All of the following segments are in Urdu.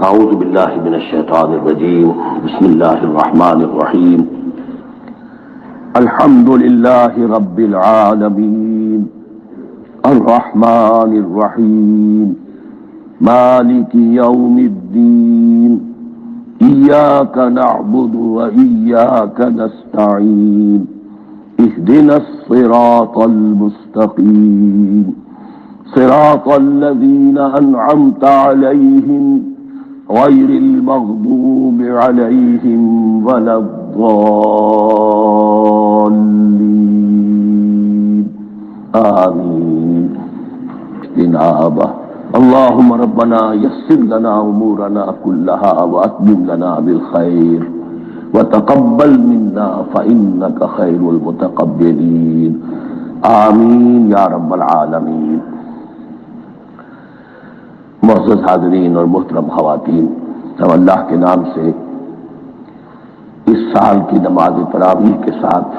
اعوذ باللہ من الشیطان الرجیم بسم اللہ الرحمن الرحیم الحمد للہ رب العالمین الرحمن الرحیم مالک یوم الدین ایاک نعبد وإیاک نستعین اهدنا الصراط المستقیم صراط الذین انعمت علیہم غیر المغضوب علیہم ولا الضالین آمین جناب اللهم ربنا یسر لنا امورنا كلها واتمم لنا بالخير وتقبل منا فإنك خير المتقبلين آمین یا رب العالمین۔ معزز حاضرین اور محترم خواتین، ہم اللہ کے نام سے اس سال کی نماز تراویح کے ساتھ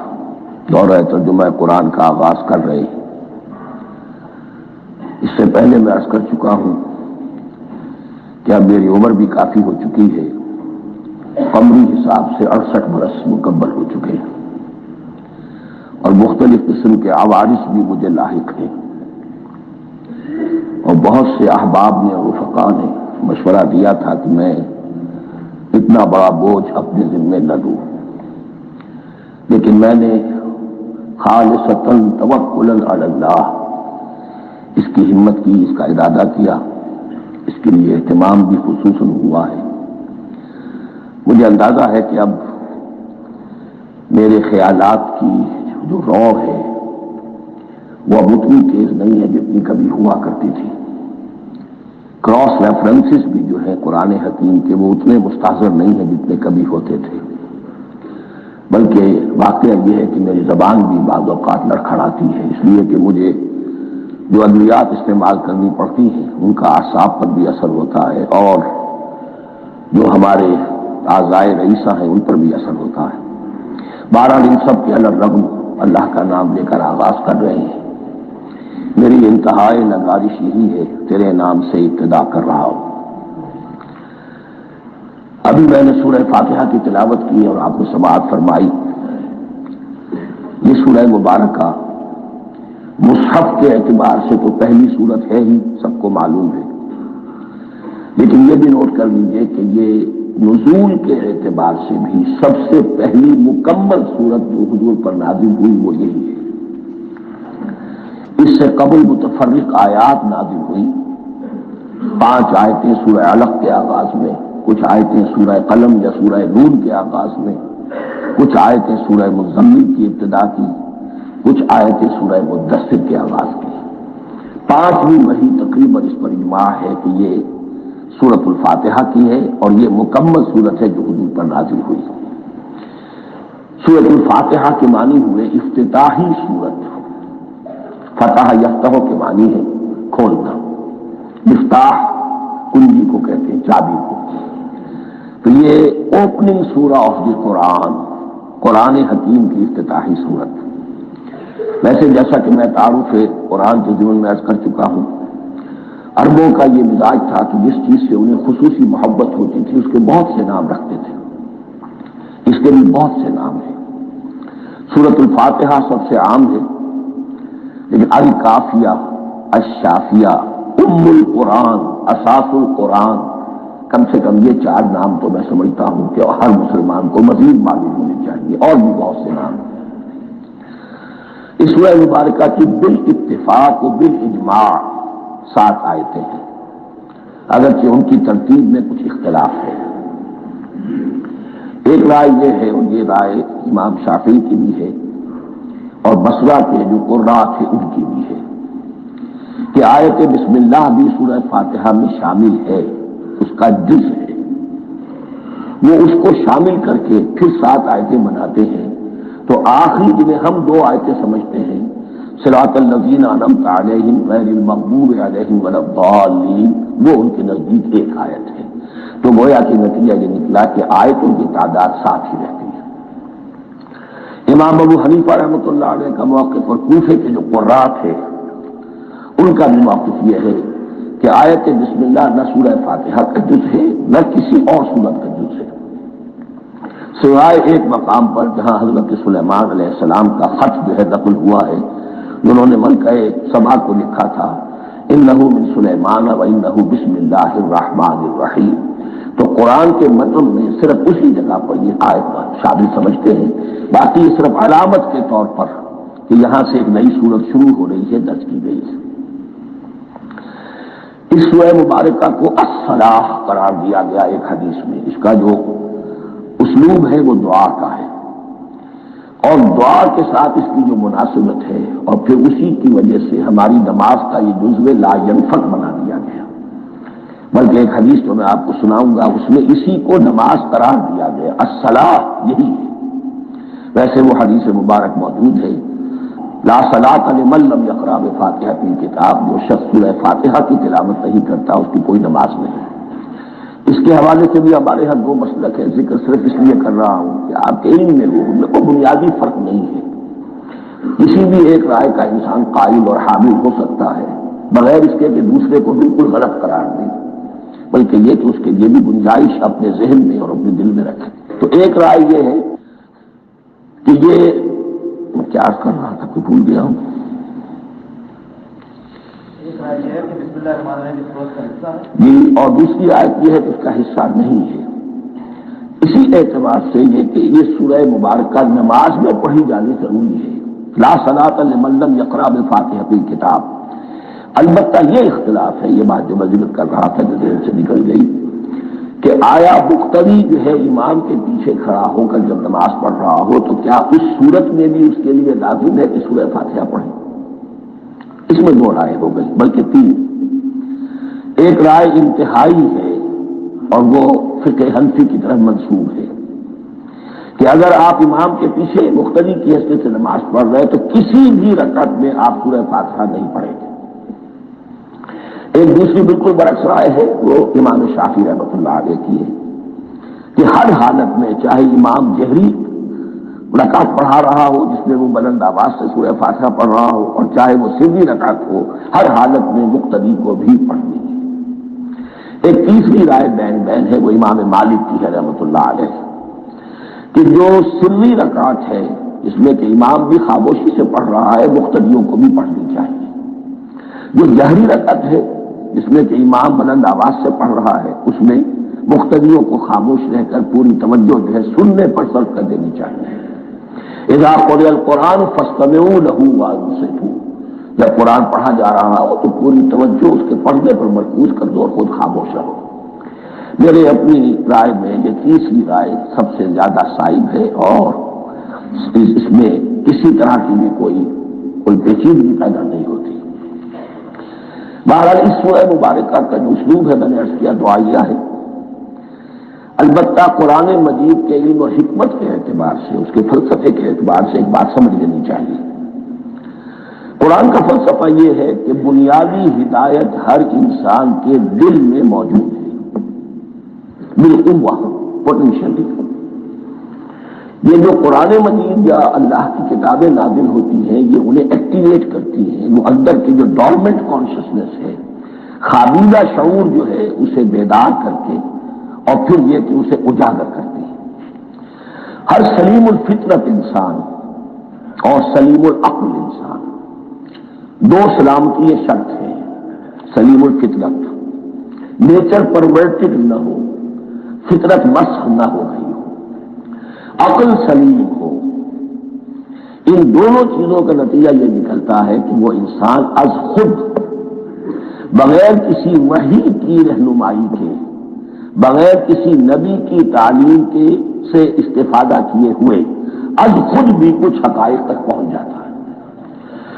دورہ ترجمہ قرآن کا آغاز کر رہے ہیں۔ اس سے پہلے میں عرض کر چکا ہوں کہ اب میری عمر بھی کافی ہو چکی ہے، قمری حساب سے 68 برس مکمل ہو چکے ہیں، اور مختلف قسم کے عوارض بھی مجھے لاحق ہیں، اور بہت سے احباب نے اور رفقاء نے مشورہ دیا تھا کہ میں اتنا بڑا بوجھ اپنے ذمے نہ لوں، لیکن میں نے خالصتاً توکلاً علی اللہ اس کی ہمت کی، اس کا ارادہ کیا، اس کے لیے اہتمام بھی خصوصاً ہوا ہے۔ مجھے اندازہ ہے کہ اب میرے خیالات کی جو رو ہے وہ اب اتنی تیز نہیں ہے جتنی کبھی ہوا کرتی تھی۔ کراس ریفرنسز بھی جو ہے قرآن حکیم کے وہ اتنے مستحضر نہیں ہیں جتنے کبھی ہوتے تھے، بلکہ واقعہ یہ ہے کہ میری زبان بھی بعض اوقات لڑکھڑاتی ہے، اس لیے کہ مجھے جو ادویات استعمال کرنی پڑتی ہیں ان کا اعصاب پر بھی اثر ہوتا ہے، اور جو ہمارے اعضائے رئیسہ ہیں ان پر بھی اثر ہوتا ہے۔ بہرحال ان سب کے علی الرغم اللہ کا نام لے کر آغاز کر رہے ہیں۔ میری انتہائی نگارش یہی ہے، تیرے نام سے ابتدا کر رہا ہوں۔ ابھی میں نے سورہ فاتحہ کی تلاوت کی اور آپ کو سماعت فرمائی۔ یہ سورہ مبارکہ مصحف کے اعتبار سے تو پہلی سورت ہے ہی، سب کو معلوم ہے، لیکن یہ بھی نوٹ کر لیجئے کہ یہ نزول کے اعتبار سے بھی سب سے پہلی مکمل سورت جو حضور پر نازل ہوئی وہ یہی ہے۔ اس سے قبل متفرق آیات نازل ہوئی، 5 آیتیں سورہ علق کے آغاز میں، کچھ آیتیں سورہ قلم یا سورہ نون کے آغاز میں، کچھ آیتیں سورہ مزمل کی ابتدا کی، کچھ آیتیں سورہ مدثر کے آغاز کی۔ 5ویں وحی تقریباً اس پر اجماع ہے کہ یہ سورۃ الفاتحہ کی ہے، اور یہ مکمل سورت ہے جو حضور پر نازل ہوئی۔ سورۃ الفاتحہ کے معنی ہوئے افتتاحی سورت، فتح یفتح کے معنی ہے کھولنا، مفتاح کنجی کو کہتے ہیں، چابی کو۔ تو یہ اوپننگ سورہ آف دی قرآن، قرآن حکیم کی افتتاحی سورت۔ ویسے جیسا کہ میں تعارف قرآن کے ضمن میں عرض کر چکا ہوں، عربوں کا یہ مزاج تھا کہ جس چیز سے انہیں خصوصی محبت ہوتی تھی اس کے بہت سے نام رکھتے تھے۔ اس کے بھی بہت سے نام ہیں۔ سورۃ الفاتحہ سب سے عام ہے، لیکن الکافیہ، الشافیہ، ام القرآن، اساس القرآن، کم سے کم یہ 4 نام تو میں سمجھتا ہوں کہ ہر مسلمان کو مزید معلوم ہونے چاہیے، اور بھی بہت سے نام۔ اس سورہ مبارکہ کی بالاتفاق و بالاجماع 7 آیتیں ہیں، اگرچہ ان کی ترتیب میں کچھ اختلاف ہے۔ ایک رائے یہ ہے، اور یہ رائے امام شافعی کی بھی ہے اور بصرہ کے جو قراء تھے ان کی بھی ہے، کہ آیت بسم اللہ بھی سورہ فاتحہ میں شامل ہے، اس کا جز ہے۔ وہ اس کو شامل کر کے پھر 7 آیتیں بناتے ہیں، تو آخری جنہیں ہم 2 آیتیں سمجھتے ہیں، صراط الذین انعمت علیہم غیر المغضوب علیہم ولا الضالین، وہ ان کے نزدیک ایک آیت ہے۔ تو گویا کہ نتیجہ یہ نکلا کہ آیتوں کی تعداد 7 ہی رہتی ہے۔ امام ابو حنیفہ رحمۃ اللہ علیہ کا موقف اور کوفے کے جو قراء تھے ان کا بھی موقف یہ ہے کہ کہ آیت بسم اللہ نہ سورہ فاتحہ کا جز ہے نہ کسی اور سورت کا جز ہے، سوائے ایک مقام پر جہاں حضرت سلیمان علیہ السلام کا خط جو ہے نقل ہوا ہے، انہوں نے ملکہ سبا کو لکھا تھا انہ من سلیمان و انہ بسم اللہ الرحمن الرحیم، تو قرآن کے متن میں صرف اسی جگہ پر یہ آیت شامل سمجھتے ہیں، باقی صرف علامت کے طور پر کہ یہاں سے ایک نئی سورت شروع ہو رہی ہے درج کی گئی ہے۔ اس سورہ مبارکہ کو الصلاح قرار دیا گیا ایک حدیث میں، اس کا جو اسلوب ہے وہ دعا کا ہے، اور دعا کے ساتھ اس کی جو مناسبت ہے، اور پھر اسی کی وجہ سے ہماری نماز کا یہ جزو لا ینفق بنا دیا گیا، بلکہ ایک حدیث جو میں آپ کو سناؤں گا اس میں اسی کو نماز قرار دیا گیا، الصلاح یہی ہے۔ ویسے وہ حدیث مبارک موجود ہے لا صلاۃ لمن لم یقرأ بفاتحۃ الکتاب، جو شخص سورہ فاتحہ کی تلاوت نہیں کرتا اس کی کوئی نماز نہیں۔ اس کے حوالے سے بھی ہمارے یہاں دو مسلک ہے، ذکر صرف اس لیے کر رہا ہوں کہ آپ کے علم میں ہو، ان میں کوئی بنیادی فرق نہیں ہے، کسی بھی ایک رائے کا انسان قائل اور حامل ہو سکتا ہے بغیر اس کے کہ دوسرے کو بالکل غلط قرار دے، بلکہ یہ کہ اس کے لیے بھی گنجائش اپنے ذہن میں اور اپنے دل میں رکھے۔ تو ایک رائے یہ ہے کہ یہ میں کیا عرض کر رہا تھا، کوئی بھول گیا ہوں۔ جی، اور دوسری آیت یہ ہے کہ اس کا حصہ نہیں ہے، اسی اعتبار سے یہ کہ یہ سورہ مبارکہ نماز میں پڑھی جانی ضروری ہے، لا صلاۃ لمن لم یقرأ بفاتحۃ الکتاب۔ البتہ یہ اختلاف ہے، یہ بات جو میں ذکر کر رہا تھا جو دیر سے نکل گئی، کہ آیا مقتدی جو ہے امام کے پیچھے کھڑا ہو کر جب نماز پڑھ رہا ہو تو کیا اس صورت میں بھی اس کے لیے لازم ہے کہ سورہ فاتحہ پڑھے؟ اس میں دو رائے ہو گئی، بلکہ تین۔ ایک رائے انتہائی ہے اور وہ فقہ حنفی کی طرف منسوب ہے کہ اگر آپ امام کے پیچھے مقتدی کی حیثیت سے نماز پڑھ رہے تو کسی بھی رکعت میں آپ سورہ فاتحہ نہیں پڑھیں گے۔ ایک دوسری بالکل برعکس رائے ہے، وہ امام شافعی رحمۃ اللہ علیہ کی ہے کہ ہر حالت میں چاہے امام جہری رکعت پڑھا رہا ہو جس میں وہ بلند آواز سے سورہ فاتحہ پڑھ رہا ہو، اور چاہے وہ سری رکعت ہو، ہر حالت میں مقتدی کو بھی پڑھنی ہے۔ ایک تیسری رائے بین ہے، وہ امام مالک کی ہے رحمۃ اللہ علیہ، کہ جو سری رکعت ہے جس میں کہ امام بھی خاموشی سے پڑھ رہا ہے مقتدیوں کو بھی پڑھنی چاہیے، جو جہری رکعت ہے جس میں کہ امام بلند آواز سے پڑھ رہا ہے اس میں مقتدیوں کو خاموش رہ کر پوری توجہ جو ہے سننے پر صرف کر دینی چاہیے۔ اذا قرئ القرآن فاستمعوا له وانصتوا، جب قرآن پڑھا جا رہا ہو تو پوری توجہ اس کے پڑھنے پر مرکوز کر دو اور خود خاموش رہو۔ میرے اپنی رائے میں یہ تیسری رائے سب سے زیادہ صائب ہے، اور اس میں کسی طرح کی بھی کوئی پیچیدگی پیدا نہیں ہوتی۔ بہرحال اس سورہ مبارکہ کا جو اسلوب ہے میں نے عرض کیا دعائیہ ہے، البتہ قرآن مجید کے علم اور حکمت کے اعتبار سے، اس کے فلسفے کے اعتبار سے ایک بات سمجھ لینی چاہیے۔ قرآن کا فلسفہ یہ ہے کہ بنیادی ہدایت ہر انسان کے دل میں موجود ہے، بالقوہ، پوٹینشلی۔ یہ جو قرآن مجید یا اللہ کی کتابیں نازل ہوتی ہیں یہ انہیں ایکٹیویٹ کرتی ہیں، وہ اندر کی جو ڈورمنٹ کانشسنس ہے، خوابیدہ شعور جو ہے اسے بیدار کر کے، اور پھر یہ کہ اسے اجاگر کرتی ہے۔ ہر سلیم الفطرت انسان اور سلیم العقل انسان، دو سلامتی یہ شرط ہے، سلیم الفطرت، نیچر پرورٹڈ نہ ہو، فطرت مسخ نہ ہو گئی ہو، عقل سلیم ہو۔ ان دونوں چیزوں کا نتیجہ یہ نکلتا ہے کہ وہ انسان از خود، بغیر کسی وحی کی رہنمائی کے، بغیر کسی نبی کی تعلیم کے سے استفادہ کیے ہوئے از خود بھی کچھ حقائق تک پہنچ جاتا ہے۔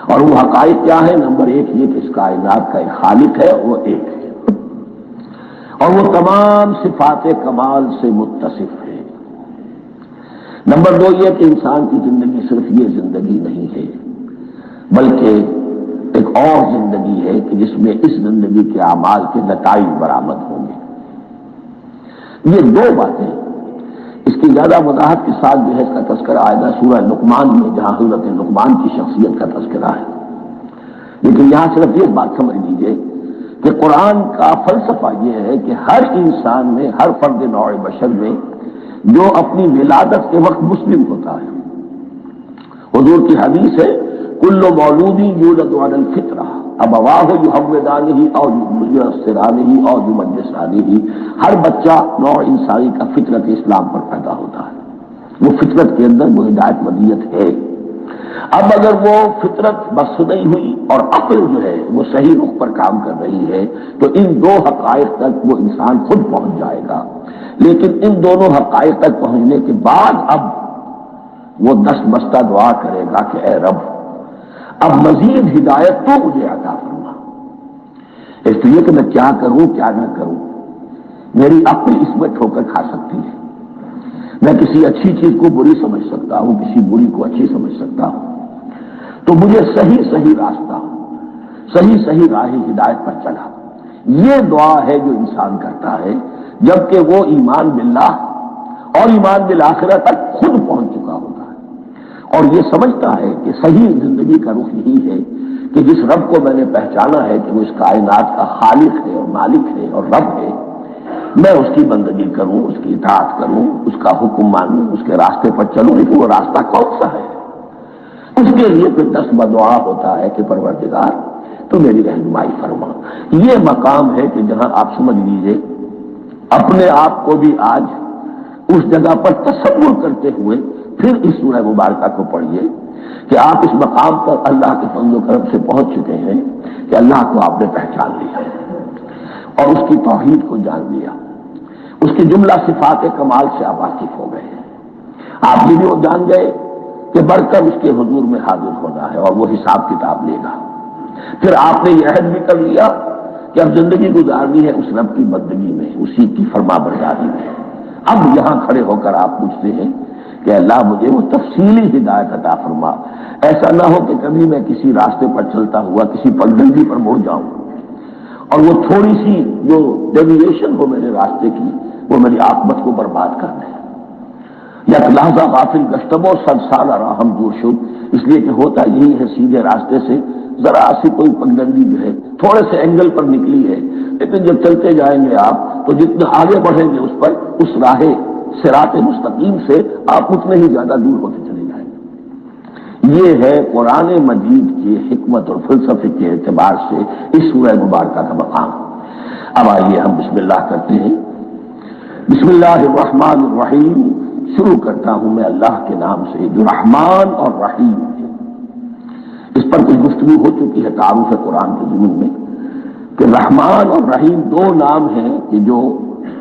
اور وہ حقائق کیا ہے؟ نمبر ایک یہ کہ اس کائنات کا ایک خالق ہے، وہ ایک ہے، اور وہ تمام صفات کمال سے متصف ہے۔ نمبر دو یہ کہ انسان کی زندگی صرف یہ زندگی نہیں ہے، بلکہ ایک اور زندگی ہے کہ جس میں اس زندگی کے اعمال کے نتائج برآمد ہوں گے۔ یہ دو باتیں، اس کی زیادہ وضاحت کے ساتھ جو ہے اس کا تذکرہ آئے گا سورہ لقمان میں، جہاں حضرت لقمان کی شخصیت کا تذکرہ ہے، لیکن یہاں صرف یہ بات سمجھ لیجیے کہ قرآن کا فلسفہ یہ ہے کہ ہر انسان میں، ہر فرد نوع بشر میں جو اپنی ولادت کے وقت مسلم ہوتا ہے، حضور کی حدیث ہے کل مولود یولد علی الفطرہ ابواہ یحودانہ او ینصرانہ او یمجسانہ، ہر بچہ نوع انسانی کا فطرت اسلام پر پیدا ہوتا ہے، وہ فطرت کے اندر وہ ہدایت ودیت ہے۔ اب اگر وہ فطرت بس نہیں ہوئی اور عقل جو ہے وہ صحیح رخ پر کام کر رہی ہے تو ان دو حقائق تک وہ انسان خود پہنچ جائے گا، لیکن ان دونوں حقائق تک پہنچنے کے بعد اب وہ دست بستہ دعا کرے گا کہ اے رب اب مزید ہدایت تو مجھے عطا فرما، اس لیے کہ میں کیا کروں کیا نہ کروں، میری عقل اس میں ٹھوکر کھا سکتی ہے، میں کسی اچھی چیز کو بری سمجھ سکتا ہوں، کسی بری کو اچھی سمجھ سکتا ہوں، تو مجھے صحیح راستہ، صحیح راہ ہدایت پر چلا۔ یہ دعا ہے جو انسان کرتا ہے جبکہ وہ ایمان باللہ اور ایمان بالآخرہ تک خود پہنچ چکا ہوتا ہے، اور یہ سمجھتا ہے کہ صحیح زندگی کا رخ یہی ہے کہ جس رب کو میں نے پہچانا ہے کہ وہ اس کائنات کا خالق ہے اور مالک ہے اور رب ہے، میں اس کی بندگی کروں، اس کی اطاعت کروں، اس کا حکم مانوں، اس کے راستے پر چلوں، لیکن وہ راستہ کون سا ہے؟ اس کے لیے پھر دست بدعا ہوتا ہے کہ پروردگار تو میری رہنمائی فرما۔ یہ مقام ہے کہ جہاں آپ سمجھ لیجئے اپنے آپ کو بھی آج اس جگہ پر تصور کرتے ہوئے پھر اس سورہ مبارکہ کو پڑھیے کہ آپ اس مقام پر اللہ کے فضل و کرم سے پہنچ چکے ہیں کہ اللہ کو آپ نے پہچان لیا اور اس کی توحید کو جان لیا، اس کی جملہ صفات کمال سے آپ واقف ہو گئے ہیں، آپ بھی وہ جان گئے کہ بڑھ کر اس کے حضور میں حاضر ہونا ہے اور وہ حساب کتاب لے گا۔ پھر آپ نے یہ عہد بھی کر لیا کہ اب زندگی گزارنی ہے اس رب کی بندگی میں، اسی کی فرما برداری میں۔ اب یہاں کھڑے ہو کر آپ پوچھتے ہیں کہ اللہ مجھے وہ تفصیلی ہدایت عطا فرما، ایسا نہ ہو کہ کبھی میں کسی راستے پر چلتا ہوا کسی پگڈنڈی پر مڑ جاؤں اور وہ تھوڑی سی جو ڈیویشن ہو میرے راستے کی وہ میری عاقبت کو برباد کر دے۔ یا لحظہ غافل گشتب و صد سال راہم دور شد، اس لیے کہ ہوتا یہی ہے سیدھے راستے سے ذرا سی کوئی پگڈنڈی جو ہے تھوڑے سے اینگل پر نکلی ہے، لیکن جب چلتے جائیں گے آپ تو جتنا آگے بڑھیں گے اس پر، اس راہ صراط مستقیم سے آپ اتنے ہی زیادہ دور ہوتے چلے جائیں گے۔ یہ ہے قرآن مجید کی حکمت اور فلسفے کے اعتبار سے اس سورہ مبارکہ کا مقام۔ اب آئیے ہم بسم اللہ کرتے ہیں۔ بسم اللہ الرحمن الرحیم، شروع کرتا ہوں میں اللہ کے نام سے جو رحمان اور رحیم ہے۔ اس پر کچھ گفتگو ہو چکی ہے تعارف قرآن کے ضمن میں کہ رحمان اور رحیم دو نام ہیں کہ جو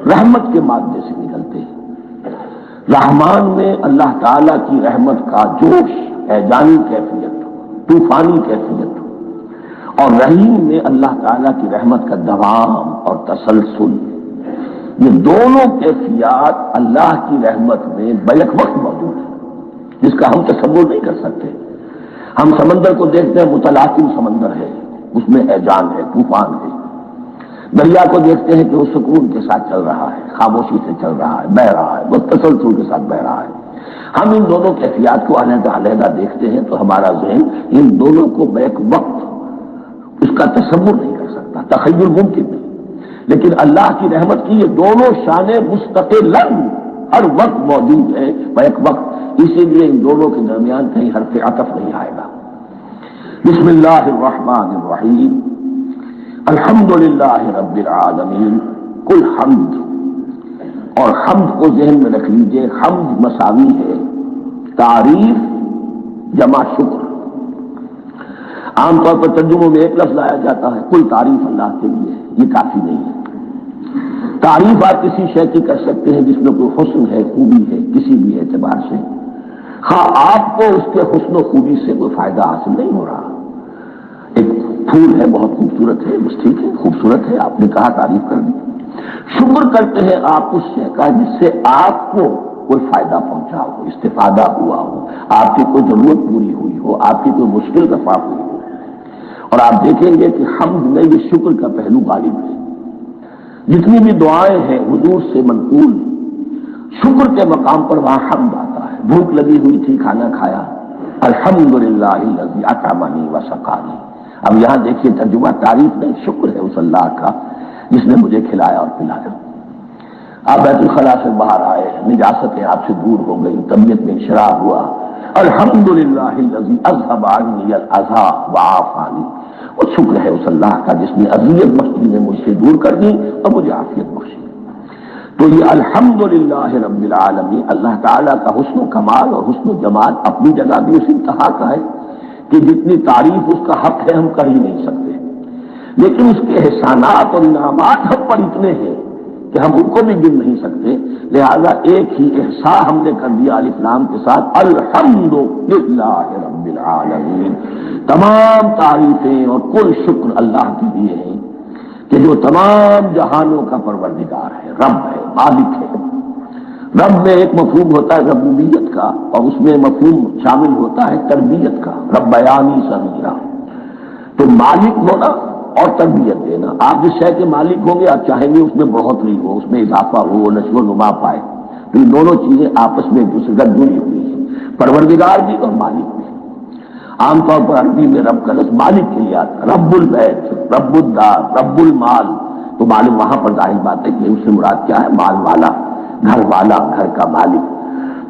رحمت کے مادے سے نکلتے ہیں۔ رحمان میں اللہ تعالیٰ کی رحمت کا جوش، ہیجانی کیفیت، طوفانی کیفیت، اور رحیم میں اللہ تعالیٰ کی رحمت کا دوام اور تسلسل۔ یہ دونوں کیفیات اللہ کی رحمت میں بیک وقت موجود ہیں، جس کا ہم تصور نہیں کر سکتے۔ ہم سمندر کو دیکھتے ہیں، متلاطم سمندر ہے، اس میں ہیجان ہے، طوفان ہے۔ دریا کو دیکھتے ہیں کہ وہ سکون کے ساتھ چل رہا ہے، خاموشی سے چل رہا ہے، بہہ رہا ہے، وہ تسلسل کے ساتھ بہہ رہا ہے۔ ہم ان دونوں کیفیات کو علیحدہ دیکھتے ہیں تو ہمارا ذہن ان دونوں کو بیک وقت اس کا تصور نہیں کر سکتا، تخیل ممکن نہیں۔ لیکن اللہ کی رحمت کی یہ دونوں شانیں مستقلاً ہر وقت موجود ہیں، بیک وقت، اسی لیے ان دونوں کے درمیان کہیں حرف عطف نہیں آئے گا۔ بسم اللہ الرحمن الرحیم، الحمدللہ رب العالمین، کل حمد، اور حمد کو ذہن میں رکھ لیجئے، حمد مساوی ہے تعریف جمع شکر۔ عام طور پر ترجموں میں ایک لفظ لایا جاتا ہے، کل تعریف اللہ کے لیے، یہ کافی نہیں ہے۔ تعریف آپ کسی شے کی کر سکتے ہیں جس میں کوئی حسن ہے، خوبی ہے، کسی بھی اعتبار سے، ہاں آپ کو اس کے حسن و خوبی سے کوئی فائدہ حاصل نہیں ہو رہا۔ ایک پھول ہے، بہت خوبصورت ہے، بس ٹھیک ہے، خوبصورت ہے، آپ نے کہا تعریف کر دی۔ شکر کرتے ہیں آپ اس شے کا جس سے آپ کو کوئی فائدہ پہنچا ہو، استفادہ ہوا ہو، آپ کی کوئی ضرورت پوری ہوئی ہو، آپ کی کوئی مشکل رفع ہوئی ہو۔ اور آپ دیکھیں گے کہ حمد میں یہ شکر کا پہلو غالب ہے۔ جتنی بھی دعائیں ہیں حضور سے منقول، شکر کے مقام پر وہاں حمد آتا ہے۔ بھوک لگی ہوئی تھی، کھانا کھایا، الحمدللہ الذی اطعمنی وسقانی، اب یہاں دیکھیے ترجمہ تعریف نہیں، شکر ہے اس اللہ کا جس نے مجھے کھلایا اور پلایا۔ آپ بیت الخلاء سے باہر آئے، نجاستیں آپ سے دور ہو گئی، طبیعت میں انشراح ہوا، الحمدللہ الذی اذھب عنی الاذی وعافانی، وہ شکر ہے اس اللہ کا جس نے اذیت مستی میں مجھ سے دور کر دی اور مجھے عافیت بخشی۔ تو یہ الحمدللہ رب العالمین، اللہ تعالیٰ کا حسن و کمال اور حسن و جمال اپنی جگہ بھی اس انتہا کا ہے کہ جتنی تعریف اس کا حق ہے ہم کر ہی نہیں سکتے، لیکن اس کے احسانات اور انعامات ہم پر اتنے ہیں کہ ہم ان کو بھی گن نہیں سکتے، لہذا ایک ہی احساء ہم نے کر دیا الف لام کے ساتھ، الحمدللہ رب العالمین، تمام تعریفیں اور کل شکر اللہ کے لیے ہیں کہ جو تمام جہانوں کا پروردگار ہے، رب ہے، مالک ہے۔ رب میں ایک مفہوم ہوتا ہے ربوبیت کا، اور اس میں مفہوم شامل ہوتا ہے تربیت کا، ربیانی صغیرہ، تو مالک ہونا اور تربیت دینا۔ آپ جس شے کے مالک ہوں گے آپ چاہیں گے اس میں بڑھوتری ہو، اس میں اضافہ ہو، نشو و نما پائے، تو یہ دونوں چیزیں آپس میں ایک دوسرے کا جڑی ہوئی ہیں، پروردگار بھی اور مالک بھی۔ عام طور پر عربی میں رب کا لفظ مالک کے لیے آتا ہے، رب البیت، رب الدار، رب المال، تو معلوم وہاں پر ظاہر بات ہے کہ اس سے مراد کیا ہے، مال والا، گھر والا، گھر کا مالک۔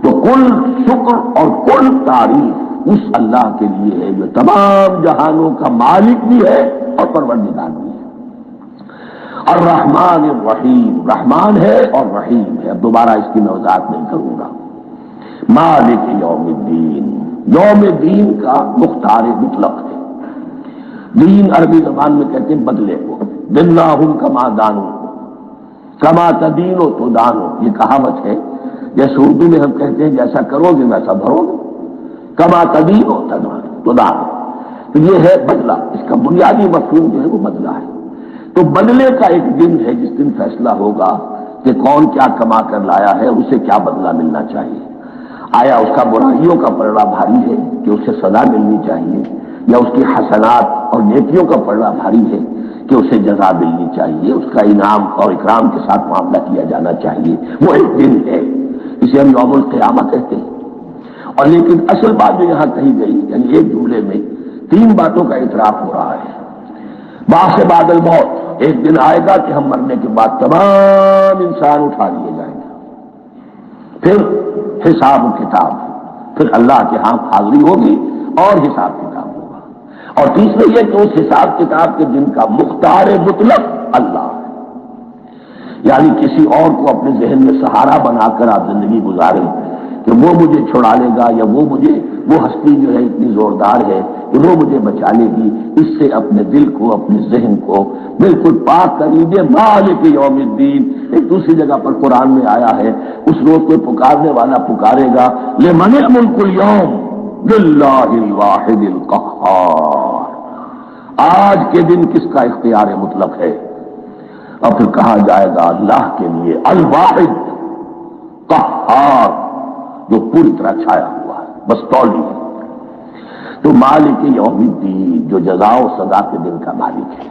تو کل شکر اور کل تعریف اس اللہ کے لیے ہے جو تمام جہانوں کا مالک بھی ہے اور پروردگار بھی ہے۔ الرحمن الرحیم، رحمان ہے اور رحیم ہے۔ اب دوبارہ اس کی میں وضاحت نہیں کروں گا۔ مالک یوم الدین، یوم دین کا مختار مطلق ہے۔ دین عربی زبان میں کہتے ہیں بدلے کو، دناہم کما دانو، کما تدینو تو دانو، یہ کہاوت ہے۔ جیسے اردو میں ہم کہتے ہیں جیسا کرو گے ویسا بھرو گے، کما تدینو تو دانو، تو یہ ہے بدلہ، اس کا بنیادی مفہوم جو ہے وہ بدلہ ہے۔ تو بدلے کا ایک دن ہے جس دن فیصلہ ہوگا کہ کون کیا کما کر لایا ہے، اسے کیا بدلہ ملنا چاہیے۔ آیا اس کا برائیوں کا پلڑا بھاری ہے کہ اسے سزا ملنی چاہیے، یا اس کی حسنات اور نیکیوں کا پلڑا بھاری ہے کہ اسے جزا ملنی چاہیے، اس کا انعام اور اکرام کے ساتھ معاملہ کیا جانا چاہیے۔ وہ ایک دن ہے، اسے ہم یوم القیامہ کہتے ہیں۔ اور لیکن اصل بات جو یہاں کہی گئی، یعنی ایک جملے میں تین باتوں کا اعتراف ہو رہا ہے۔ بعث بعد الموت، ایک دن آئے گا کہ ہم مرنے کے بعد تمام انسان اٹھا لیے جائیں گے، پھر حساب و کتاب، پھر اللہ کے ہاں حاضری ہوگی اور حساب کتاب ہوگا۔ اور تیسرے یہ کہ اس حساب کتاب کے دن کا مختار مطلق اللہ ہے، یعنی کسی اور کو اپنے ذہن میں سہارا بنا کر آپ زندگی گزاریں کہ وہ مجھے چھڑا لے گا، یا وہ ہستی جو ہے اتنی زوردار ہے کہ وہ مجھے بچا لے گی، اس سے اپنے دل کو، اپنے ذہن کو بالکل پاک کر لیجیے۔ مالک یوم الدین، ایک دوسری جگہ پر قرآن میں آیا ہے، اس روز کوئی پکارنے والا پکارے گا، لمن الملک اليوم للہ الواحد القہار، آج کے دن کس کا اختیار مطلق ہے؟ اور پھر کہا جائے گا اللہ کے لیے، الواحد قہار، جو پوری طرح چھایا ہوا ہے، بس تولی ہے۔ تو مالک یوم الدین، جو جزا و سزا کے دن کا مالک ہے۔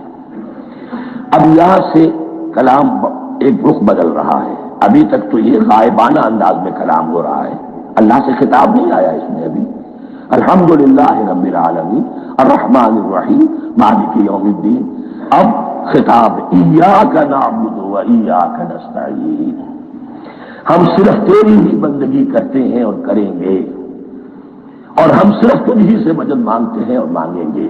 اب یہاں سے کلام ایک رخ بدل رہا ہے۔ ابھی تک تو یہ غائبانہ انداز میں کلام ہو رہا ہے، اللہ سے خطاب نہیں آیا اس میں ابھی۔ الحمدللہ رب العالمین الرحمن الرحیم مالک یوم الدین، اب خطاب ایاک نعبد و ایاک نستعین، ہم صرف تیری ہی بندگی کرتے ہیں اور کریں گے، اور ہم صرف تجھ ہی سے مدد مانگتے ہیں اور مانگیں گے۔